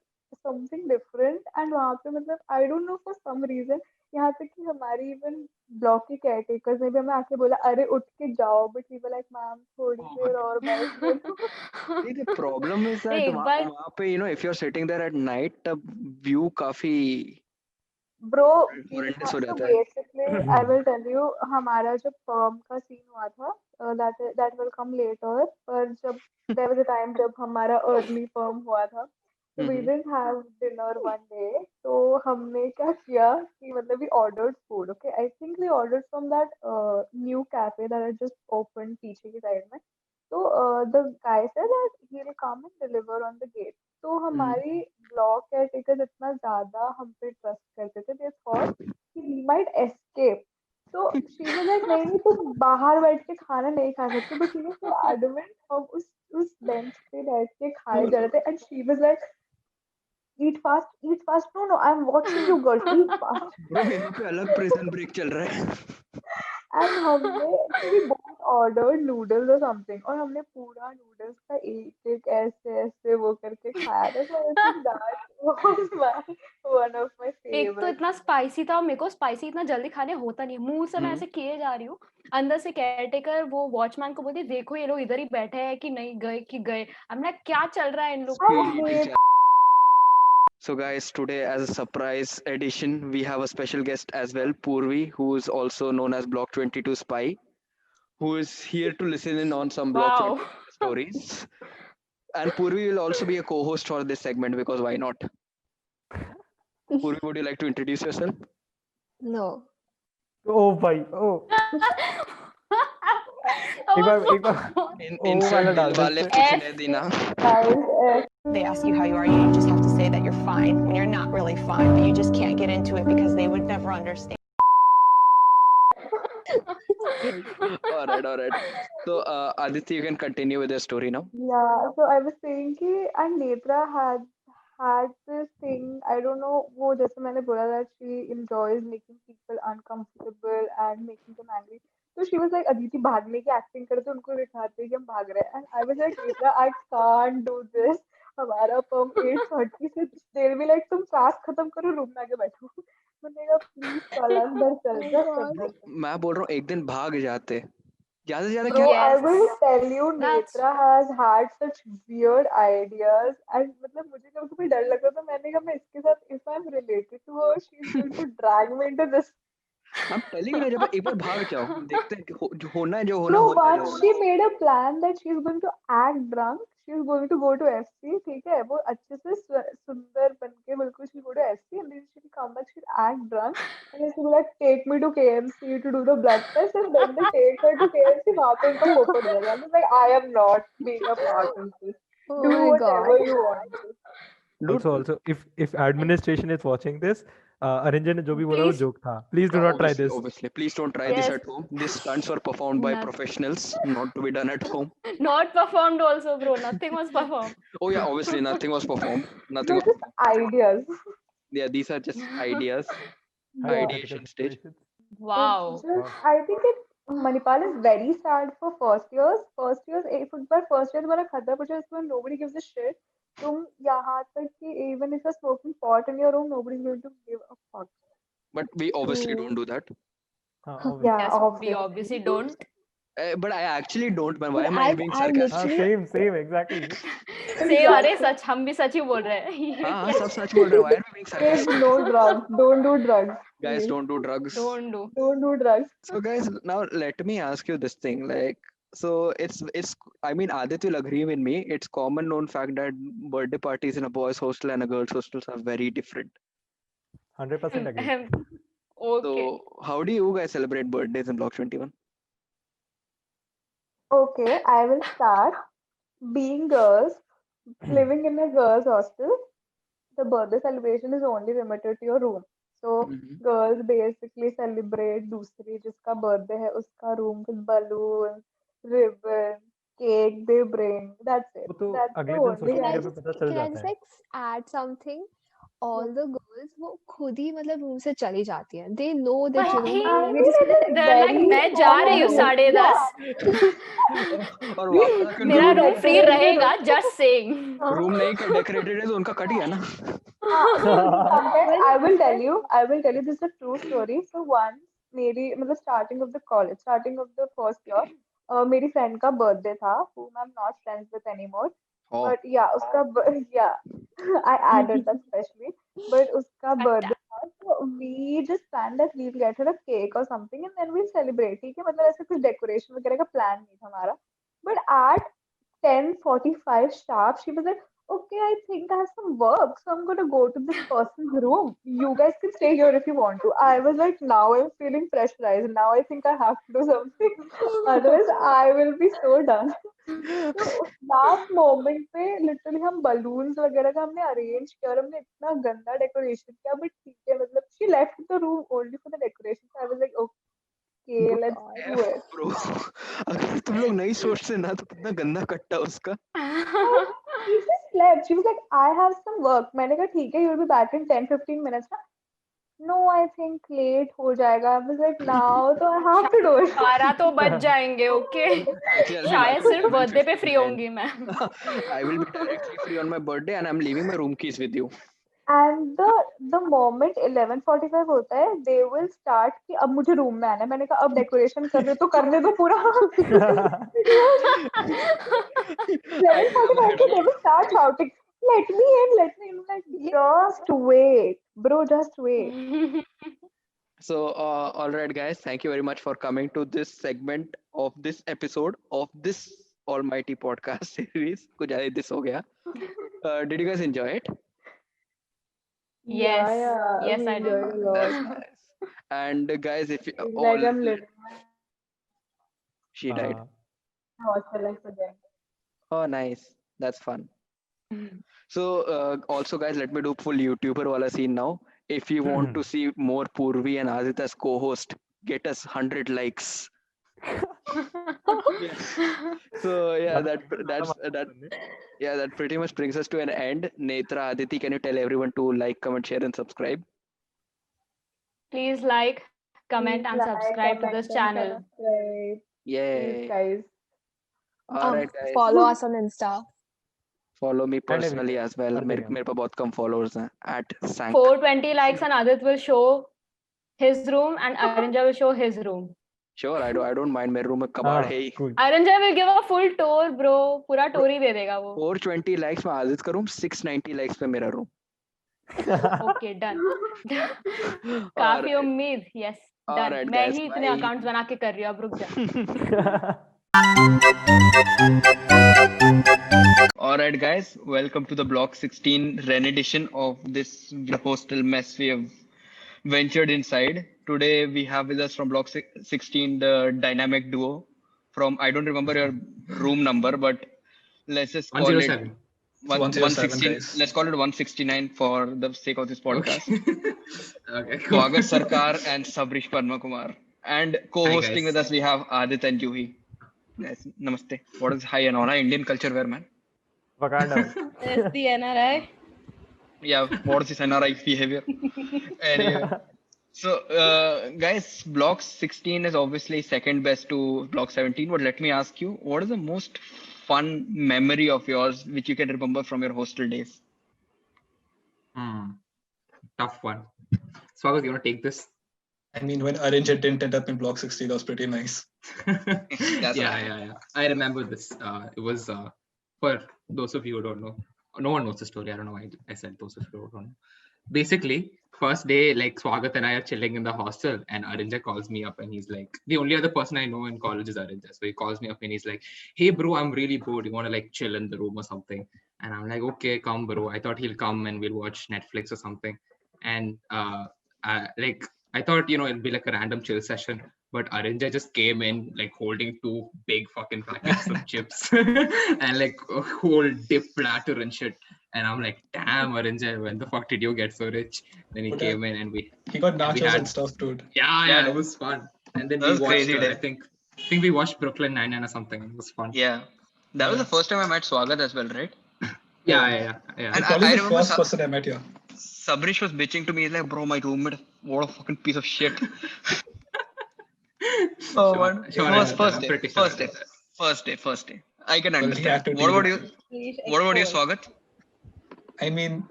J: something different and वहाँ पे मतलब I don't know for some reason, यहाँ तक कि हमारी even block के caretakers ने भी हमें आके बोला अरे उठ के जाओ, but we were like ma'am थोड़ी
B: Oh my
J: देर और बैठने दो।
B: See, the problem is that
D: एक बार
B: वहाँ पे, if you're sitting there at night, तब view काफी
J: Bro,
B: horrendous हो
J: so
B: जाता है.
J: basically, I will tell you, हमारा जो perm का scene हुआ था, that will come later. पर जब there was a time जब हमारा early perm हुआ था, so we
B: Mhm.
J: didn't have dinner one day. तो हमने क्या किया कि मतलब we ordered food. Okay, I think we ordered from that new cafe that had just opened पीछे की side में. तो the guy said that he'll come and deliver on the gate. तो हमारी ब्लॉक केयरटेकर इतना ज्यादा हम पे ट्रस्ट करते थे, दे थॉट कि वी माइट एस्केप। तो शी वाज लाइक नहीं नहीं तुम बाहर बैठ के खाना नहीं खा सकते, but she was so adamant हम उस बेंच पे बैठ के खाए जा रहे थे and she was like eat fast, no no I am watching you girl, eat fast.
B: Bro, यहाँ पे अलग prison break चल रहा है.
J: एंड हमने वी बोथ ऑर्डर्ड नूडल्स और समथिंग, और हमने पूरा नूडल्स का एक एक ऐसे ऐसे वो करके खाया था। So I think that was my one of my
D: एक तो
J: फेवरेट।
D: इतना स्पाइसी था, मेरे को स्पाइसी इतना जल्दी खाने होता नहीं है, मुंह से मैं ऐसे किए जा रही हूँ, अंदर से केयरटेकर वो वॉचमैन को बोलती देखो ये लोग इधर ही बैठे हैं कि नहीं गए कि गए। आई एम लाइक क्या चल रहा है इन लोग
J: आई
D: का।
J: Hate
B: So guys, today as a surprise edition, we have a special guest as well, Purvi, who is also known as Block 22 Spy, who is here to listen in on some Block
D: wow
B: 22 stories. And Purvi will also be a co-host for this segment because why not? Purvi, would you like to introduce yourself?
D: No
I: Oh भाई, oh एक बार
B: Insert
I: वाला डाल
B: दिल
I: दे
B: वाले
I: इस पे.
B: पूछने देना.
K: They ask you how you are, you just have to say that you're fine when you're not really fine, but you just can't get into it because they would never understand.
B: All right. So, Aditya, you can continue with your story now.
J: Yeah, so I was saying कि and Netra had this thing, I don't know, वो जैसे मैंने बोला that she enjoys making people uncomfortable and making them angry. So she was like Aditi भागने की acting करते उनको दिखाते हैं कि हम भाग रहे हैं, and I was like Netra I can't do this. हमारा पम 8:30 से they'll be like तुम क्लास खत्म करो रूम में आके बैठो। मैंने कहा प्लीज चल अंदर चल जा
B: Bro, मैं बोल रहा हूँ एक दिन भाग जाते. ज्यादा से ज्यादा
J: Bro,
B: क्या?
J: I will tell you,
D: That's
J: Netra has had such weird ideas, and मतलब मुझे कभी कभी डर लगता था, मैंने कहा मैं इसके साथ if I'm related to her, she's going to drag me into this.
B: I'm telling you ना, जब एक बार भाग जाओ, देखते हैं कि जो होना है जो होना
J: Bro,
B: होता है.
J: once she made a plan that she's going to act drunk, she's going to go to FC, ठीक है, वो अच्छे से सुंदर बन के बिल्कुल she'll go to FC and then she'll come back, she'll act drunk and then she'll be like, take me to KMC to do the blood test, and then they take her to KMC, वहाँ पे उनका photo लगेगा. I'm like, I am not being a part of this.
D: oh
J: Do
D: my
J: whatever
D: god.
J: you want.
I: Also, if administration is watching this, Arinjan ने जो भी बोला वो
D: Please.
I: joke था. Please do not try this.
B: Obviously, please don't try this
D: Yes.
B: at home. These stunts were performed by
D: No.
B: professionals, not to be done at home.
D: Not performed also, bro. Nothing was performed.
B: Oh yeah, obviously nothing was performed. Nothing
J: They're
B: was
J: just ideas.
B: Yeah, these are just ideas.
J: Yeah.
B: Ideation stage.
D: Wow.
J: It's just, I think Manipal is very sad for first years. First years, but first year तुम्हारा खत्म हो जाए, इसमें nobody gives a shit. तुम यहाँ तक कि even if you're smoking pot in your room, nobody's going to give a fuck.
B: But we obviously
D: True.
B: don't do that.
I: Obviously.
J: Yeah,
D: Yes, we
J: obviously.
D: obviously don't.
B: But I actually don't. Man, why
D: But
B: am I being sarcastic?
I: Same, exactly.
D: Same, अरे सच हम भी सच ही बोल रहे हैं.
B: हाँ, सब सच बोल रहे हैं. Why are we being
J: Kids,
B: sarcastic?
J: no drugs. Don't do drugs.
B: Guys,
J: please.
B: don't do drugs.
D: Don't do.
J: Don't do drugs.
B: So guys, now let me ask you this thing. Like, so it's I mean, Aditya will agree with me. It's common known fact that birthday parties in a boys' hostel and a girls' hostel are very different.
I: 100% agree.
D: Okay.
B: So how do you guys celebrate birthdays in Block 21?
J: Okay, I will start. Being girls, living in a girls' hostel, the birthday celebration is only limited to your room. So
B: Mhm.
J: girls basically celebrate दूसरी जिसका birthday है उसका room with balloons, ribbon, cake they bring. That's it.
I: वो तो
J: That's the
I: अगले दिन
J: only
I: social
L: Can I
I: media
J: act.
I: पे
L: just
I: पता चल
L: can I
I: जाता
L: just
I: है.
L: like add something? All
J: Yes.
L: the girls वो खुद ही मतलब रूम से चली जाती हैं. They know that you know
D: वही
L: we
J: We
L: just
J: were just
D: they're like
J: very
D: मैं जा रही हूँ
J: honest.
D: 10:30
B: और
J: We
B: वापस आके
D: मेरा
J: we
D: room free
J: decorate the
D: रहेगा
J: room.
D: just saying.
B: रूम नहीं डेकोरेटेड है तो उनका कट गया ना.
J: No, sometimes
L: when
J: I will tell you, this is a true story. So once मेरी मतलब starting of the college, starting of the first year, मेरी friend का birthday था, whom I'm not friends with anymore.
B: Oh.
J: But yeah, उसका yeah, I added that specially. But उसका birthday था, so we just planned that we'll get her a cake or something and then we'll celebrate. ठीक है, मतलब ऐसे कुछ decoration वगैरह का plan नहीं था हमारा. But at 10:45 sharp, she was like, okay, I think I have some work, so I'm gonna go to this person's room. You guys can stay here if you want to. I was like, now I'm feeling pressurized. Now I think I have to do something. Otherwise, I will be so done. तो last moment पे literally हम balloons वगैरह का हमने arrange किया और हमने इतना गंदा डेकोरेशन किया बट ठीक है मतलब she left the room only for the decoration I was like okay
B: Bro,
J: let's do it
B: bro, अगर तुम लोग नहीं सोचते ना तो कितना गंदा कट्टा उसका.
J: She just slept. She was like, I have some work. मैंने कहा ठीक है, you'll be back in 10-15 minutes ना. No, I think late हो जाएगा. I was like, now तो I have to do it.
D: 12 तो बज जाएंगे. Okay.
B: Actually, I'll be
D: शायद
B: lucky.
D: सिर्फ
B: I'll be
D: बर्थडे पे
B: 15
D: फ्री
B: then.
D: होंगी मैं.
B: I will be directly free on my birthday and I'm leaving my room keys with you.
J: And the moment 11:45 होता है, they will start कि अब मुझे रूम में आना है. मैंने कहा अब डेकोरेशन कर रहे हो तो करने दो पूरा. 11:45 पे they will start shouting, let me in, let me in. I'm like, just wait, bro, just wait.
B: So, all right, guys, thank you very much for coming to this segment of this episode of this almighty podcast series. कुछ ज़्यादा this हो गया. Did you guys enjoy it?
D: Yes.
J: Yeah,
D: Yes,
J: we
D: I did.
J: enjoyed a
B: That's
J: lot.
B: nice. And guys, if you
J: It's
B: all
J: like I'm living
B: she died.
J: my hostel life again.
B: Oh, nice. That's fun. So, also, guys, let me do full YouTuber wala scene now. If you want to see more Purvi and Adit as co-host, get us 100 likes. So yeah, that pretty much brings us to an end. Netra, Aditi, can you tell everyone to like, comment, share, and subscribe?
D: Please like, comment,
J: Please
D: and
J: like,
D: subscribe to
J: comment,
D: this
J: and
D: channel.
J: subscribe. Please,
B: Yay!
J: guys.
B: All right, guys.
L: follow us on Insta.
B: Follow me personally
I: everywhere.
B: as well.
I: हर
B: मेरे
I: जगह.
B: मेरे पे बहुत कम followers हैं at Sank.
D: 420 likes and Adit will show his room and Arinja will show his room.
B: Sure, I don't mind. मेरे room में कबाड़ है ही.
I: Cool.
D: Arinja will give a full tour, bro. पूरा tour ही दे देगा वो.
B: 420 likes में आदित का room, 690 likes पे मेरा room.
D: Okay, done. काफी उम्मीद. Yes, done.
B: Alright,
D: मैं
B: guys,
D: ही इतने
B: bye.
D: accounts बना के कर रही हूँ. अब रुक जा.
B: Alright, guys, welcome to the Block 16 Ren edition of this hostel mess we have ventured inside. Today we have with us from Block 16 the dynamic duo from, I don't remember your room number, but let's just call
C: 107.
B: it 116.
C: guys.
B: Let's call it 169 for the sake of this podcast.
C: Okay, cool.
B: Swagat Sarkar and Sabrish Parma Kumar. And co-hosting
C: guys.
B: with us we have Adit and Juhi. Yes, namaste. What is hi and honor? Indian culture wear, man.
I: Wakanda.
L: There's the NRI.
B: Yeah, what is this NRI behavior? Anyway, so guys, Block 16 is obviously second best to Block 17. But let me ask you, what is the most fun memory of yours which you can remember from your hostel days?
C: Tough one. Swagat, you want to take this?
M: I mean, when Arinja didn't end up in Block 60, that was pretty nice.
C: Yeah. I remember this. It was for those of you who don't know. No one knows the story. I don't know why I said those of you who don't know. Basically, first day, like Swagat and I are chilling in the hostel, and Arinja calls me up, and he's like, the only other person I know in college is Arinja. So he calls me up, and he's like, "Hey, bro, I'm really bored. You want to like chill in the room or something?" And I'm like, "Okay, come, bro." I thought he'll come and we'll watch Netflix or something. And
N: I thought, it'd be like a random chill session, but Arinja just came in like holding 2 big fucking packets of chips and like a whole dip platter and shit. And I'm like, damn, Arinja, when the fuck did you get so rich? Then he came in and
M: he got nachos
N: had,
M: and stuff, dude.
N: Yeah, it was fun. And then
B: That
N: we
B: was
N: watched,
B: crazy day.
N: I think we watched Brooklyn Nine-Nine or something. It was fun.
B: Yeah. That was the first time I met Swagat as well, right?
N: Yeah.
B: And
M: Probably
B: I
M: the
B: remember
M: first person I met here.
B: Sabrish was bitching to me. He's like, bro, my roommate, what a fucking piece of shit. It was first day. First day. I can understand. What about you? What about you, Swagat?
M: I mean,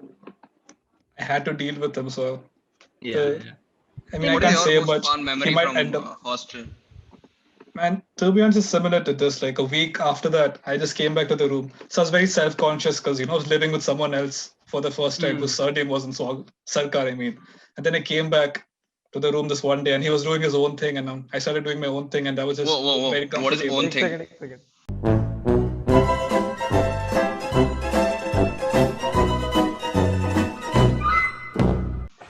M: I had to deal with him, so.
N: Yeah.
M: I mean,
B: What
M: I
B: is
M: can't say
B: your most
M: much.
B: fun
M: He
B: memory
M: might
B: from
M: end up.
B: hostel?
M: Man, to be honest, it's similar to this. Like a week after that, I just came back to the room. So I was very self-conscious because, I was living with someone else for the first time whose surname wasn't Sarkar, I mean. And then I came back to the room this one day and he was doing his own thing and I started doing my own thing and that was just very comfortable.
B: What is own thing?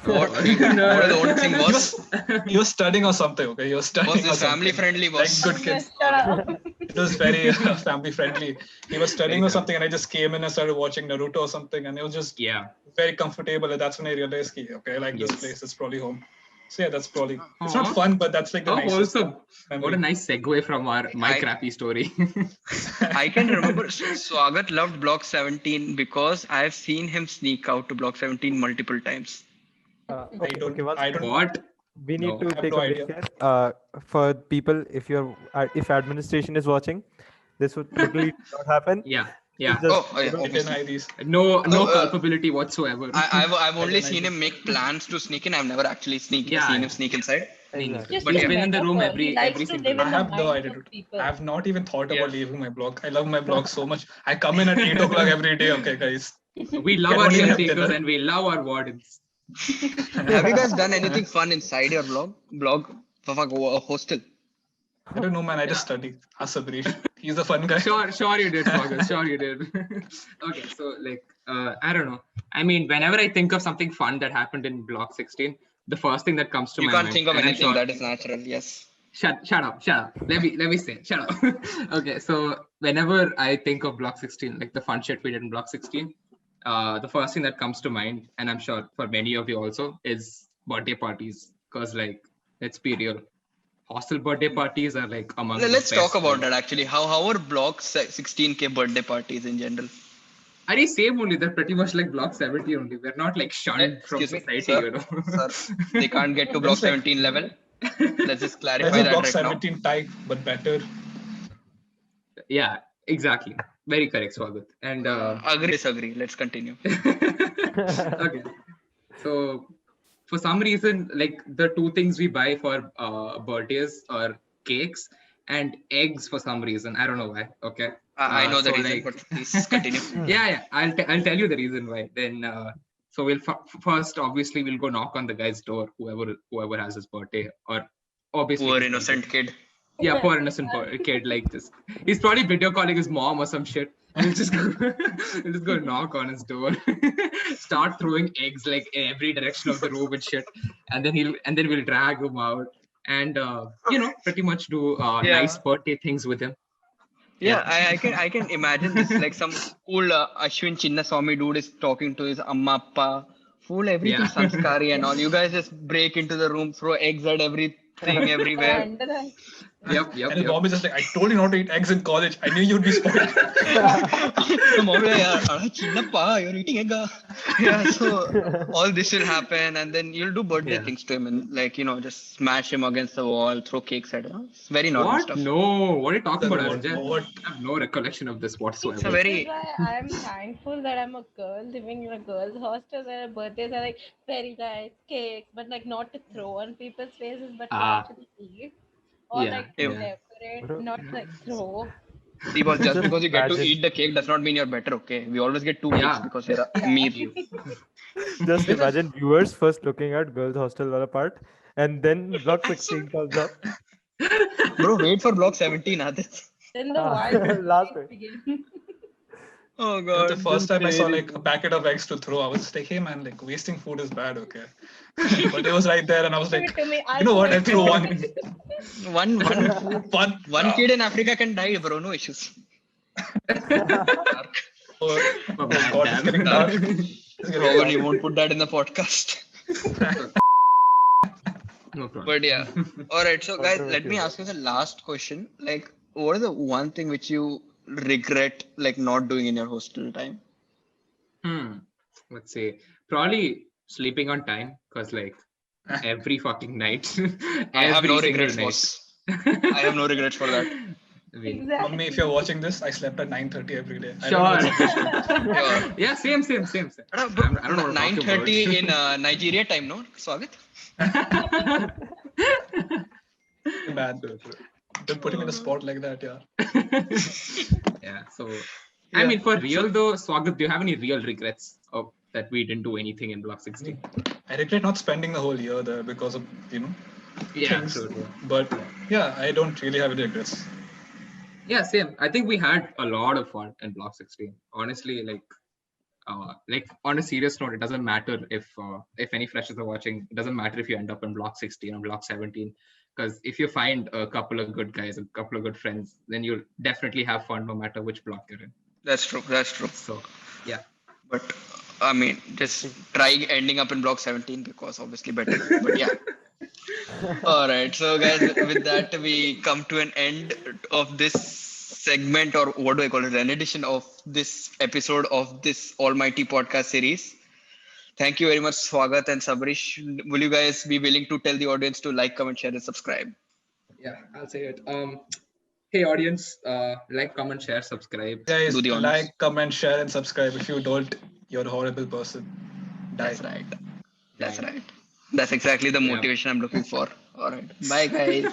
B: What the own thing was?
M: He was studying or something, okay? He was studying.
B: Was this family friendly?
M: Like good kids. It was very family friendly. He was studying or something and I just came in and started watching Naruto or something and it was just very comfortable and that's when I realized, okay, I like this place, it's probably home. So yeah, that's probably, it's not fun, but that's like the nicest
N: also, what a nice segue from my crappy story.
B: I can remember Swagat loved Block 17 because I've seen him sneak out to Block 17 multiple times.
M: I don't.
N: What?
I: We need to
M: I have
I: take
M: no
I: a break
M: idea.
I: here. For people, if administration is watching, this would literally not happen.
N: Yeah.
I: Just-
B: Obviously.
M: these.
N: No culpability whatsoever.
B: I've only seen him make plans to sneak in. I've never actually seen him sneak inside.
I: Exactly.
N: But he's been in the room every single
M: I have no idea. I have not even thought about leaving my blog. I love my blog so much. I come in at 8 o'clock every day. Okay, guys.
N: We love our caretakers and we love our wardens.
B: Have you guys done anything fun inside your blog? Hostel?
M: I don't know, man. I just study. Ask Sabrish. He's the fun guy.
N: Sure you did, August. Sure you did. Okay, so I don't know. I mean, whenever I think of something fun that happened in Block 16, the first thing that comes to my mind.
B: You can't think of anything that is natural. Yes.
N: Shut up. Let me say. Shut up. Okay, so whenever I think of Block 16, like the fun shit we did in Block 16, the first thing that comes to mind, and I'm sure for many of you also, is birthday parties. Because let's be real, hostel birthday parties are like among.
B: Let's talk about that actually. How are Block 16K birthday parties in general?
N: Are they same only? They're pretty much like Block 70 only. We're not like shunned from society,
B: sir, Sir, they can't get to Block 17 level. Let's just clarify that
M: Block
B: right
M: 17
B: now.
M: type, but better.
N: Yeah, exactly. Very correct, Swagat. And
B: agree, disagree. Let's continue.
N: Okay. So for some reason, like the two things we buy for birthdays are cakes and eggs for some reason. I don't know why. Okay.
B: I know the reason, but please continue.
N: Yeah. I'll tell you the reason why. Then so we'll first obviously we'll go knock on the guy's door, whoever has his birthday, or obviously
B: Poor innocent kid.
N: Yeah, poor innocent kid like this. He's probably video calling his mom or some shit. And he'll just go knock on his door, start throwing eggs like in every direction of the room and shit, and then we'll drag him out and pretty much do nice birthday things with him.
B: Yeah, I can imagine this like some cool Ashwin Chinnaswamy dude is talking to his amma appa, full everything sanskari and all. You guys just break into the room, throw eggs at everything everywhere.
N: Yep.
M: And his mom is just like, I told you not to eat eggs in college. I knew you'd be spoiled.
B: The mom is like, Chinnappa, you're eating egg. Yeah, so all this will happen, and then you'll do birthday things to him, and just smash him against the wall, throw cakes at him. It's very normal stuff.
N: No, what are you talking about, Arjun? I have no recollection of this whatsoever.
B: It's a very.
O: This is why I'm thankful that I'm a girl living in a girls' hostel where birthdays are like very nice cakes, but like not to throw on people's faces, but to actually eat. Or decorate, not like throw.
B: See, boss, just because you get to eat the cake does not mean you're better, okay? We always get 2 cakes because you're a meat.
I: Just imagine viewers first looking at girls' hostel wala part, and then Block 16 comes up.
B: Bro, wait for Block 17, Adit.
O: Then the wild
I: last
O: begin.
B: Oh
M: You know, the
B: God.
M: first time I saw like a packet of eggs to throw, I was like, hey man, like wasting food is bad, okay? But it was right there, and I was
O: Give
M: like,
O: it to me.
M: you know what? I'll
O: do
M: throw
O: it.
M: one.
B: One kid in Africa can die, bro. No issues.
M: Oh,
N: Oh, man,
M: God, it's
N: damn.
M: getting dark. It's getting
B: Probably
M: dark.
B: won't put that in the podcast.
N: No problem.
B: But yeah. All right. So guys, let me
I: Controversial.
B: ask you the last question. Like, what is the one thing which you regret like not doing in your hostel time?
N: Let's say probably sleeping on time, because like every fucking night,
B: I have
N: every
B: no
N: single
B: regrets,
N: night.
B: boss. I have no regrets for that.
N: I mean,
O: Exactly.
M: Mummy, if you're watching this, I slept at 9:30 every day. I
N: sure.
M: don't know what's supposed to.
B: Yeah.
N: Yeah, same. I don't know what I'm talking
B: 9:30
N: about.
B: in Nigeria time, no? Swagit?
M: Man, don't put him in a spot like that, yeah.
N: Yeah. So,
M: Yeah.
N: I mean, for real though, Swagat, do you have any real regrets of that we didn't do anything in Block 16?
M: I regret not spending the whole year there because of,
N: Yeah,
M: things.
N: true.
M: But yeah, I don't really have any regrets.
N: Yeah, same. I think we had a lot of fun in Block 16. Honestly, like on a serious note, it doesn't matter if any freshers are watching. It doesn't matter if you end up in Block 16 or Block 17, because if you find a couple of good guys, a couple of good friends, then you'll definitely have fun no matter which block you're in.
B: That's true. That's true.
N: So, yeah.
B: But I mean, just try ending up in block 17 because obviously better. But yeah. All right. So guys, with that we come to an end of this segment, or what do I call it? An edition of this episode of this almighty podcast series. Thank you very much, Swagat and Sabrish. Will you guys be willing to tell the audience to like, comment, share, and subscribe?
N: Yeah, I'll say it. Hey audience, like, comment, share, subscribe.
M: Guys,
B: Do the honors.
M: like, comment, share, and subscribe. If you don't, you're a horrible person. Die.
B: That's right. That's right. That's exactly the motivation I'm looking for. All right. Bye, guys.